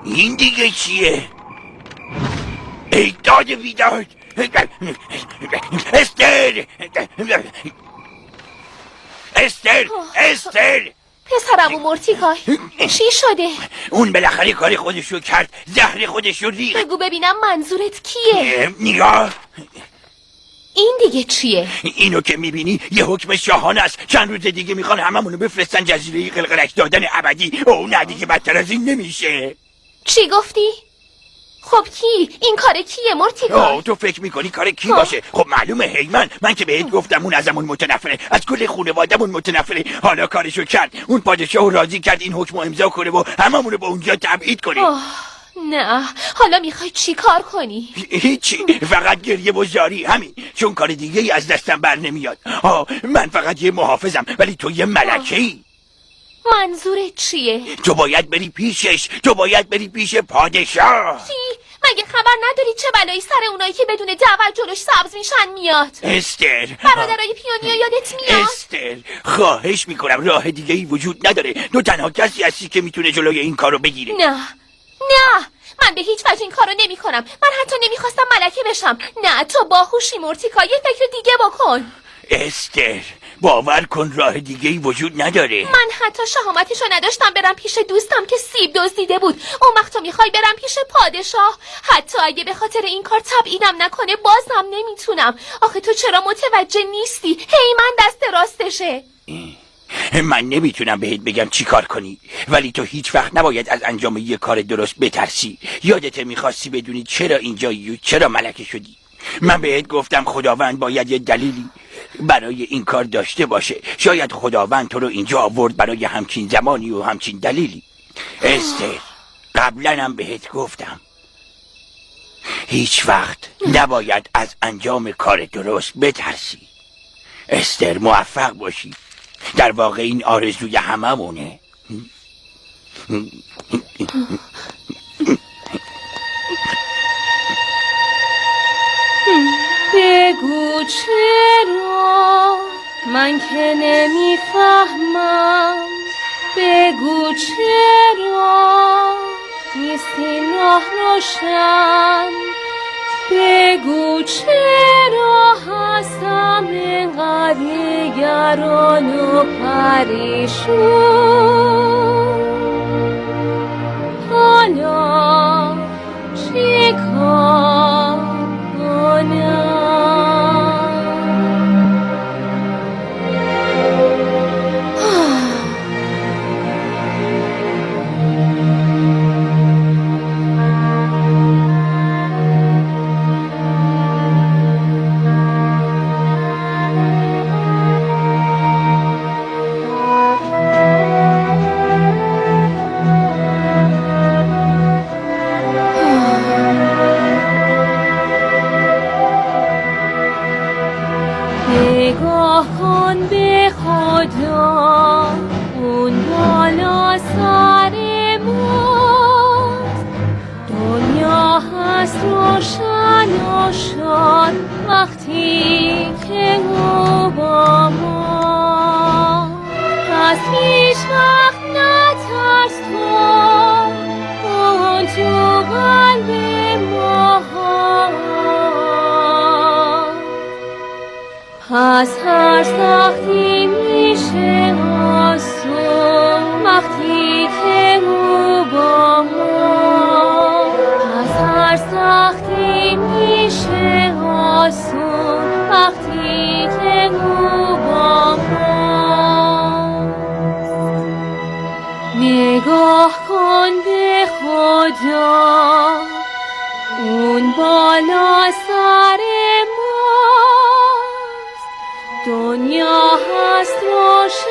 این دیگه چیه؟ ای داد بیداد استر استر استر پسرمو مورتیکای چی شده؟ اون بالاخره کار خودشو کرد زهر خودشو ریخت بگو ببینم منظورت کیه؟ نگاه این دیگه چیه؟ اینو که میبینی یه حکم شاهانه است چند روز دیگه میخوان هممونو بفرستن جزیره قلقلک دادن ابدی او نه دیگه بدتر از این نمیشه چی گفتی؟ خب کی؟ این کار کیه مورتیکای؟ تو فکر میکنی کار کی باشه؟ خب معلومه هیمن من که بهت گفتم اون ازمون متنفره از کل خانواده‌مون متنفره حالا کارشو کرد اون پادشاهو راضی کرد این حکمو امضا کنه و هممونو به اونجا تبعید کنه نه حالا میخوای چی کار کنی؟ هیچی فقط گریه و زاری همین چون کار دیگه ای از دستم بر نمیاد من فقط یه محافظم ولی تو یه ملکه ای منظورت چیه؟ تو باید بری پیشش تو باید بری پیش پادشاه چی؟ مگه خبر نداری چه بلایی سر اونایی که بدون دعوت جلوش سبز میشن میاد؟ استر برادرای پیونیا یادت میاد؟ استر خواهش میکنم راه دیگه ای وجود نداره تو تنها کسی هستی که میتونه جلوی این کارو بگیره نه من به هیچ وجه این کارو نمی کنم من حتی نمیخواستم ملکه بشم نه تو باهوشی مورتیکا یه فکر دیگه بکن استر باور کن راه دیگه ای وجود نداره من حتی شهامتشو نداشتم برم پیش دوستم که سیب دزدیده بود اون وقت تو میخوای برم پیش پادشاه حتی اگه به خاطر این کار تبعیدم نکنه بازم نمیتونم آخه تو چرا متوجه نیستی هی من دست راستشه من نمیتونم بهت بگم چی کار کنی ولی تو هیچ وقت نباید از انجام یه کار درست بترسی یادت میخواستی بدونی چرا اینجایی و چرا ملکه شدی من بهت گفتم خداوند باید یه دلیلی برای این کار داشته باشه شاید خداوند تو رو اینجا آورد برای همچین زمانی و همچین دلیلی استر قبلا هم بهت گفتم هیچ وقت نباید از انجام کار درست بترسی استر موفق باشی در واقع این آرزوی هممونه بگو چرا من که نمیفهمم بگو چرا نیستی راه روشن بگو چرا هستم اینقدر نگران و پریشون حالا چی کار کنم نگاه کن به خدا اون بالا سر ماست دنیا هست روشن و شاد وقتی که او با ما پس هیچ وقت نترس تو اون تو قلب ما پس هر سختی میشه آسون وقتی که او با ما پس هر سختی میشه آسون وقتی که او با ما نگاه کن به خدا اون بالا سر دنیا هست روشن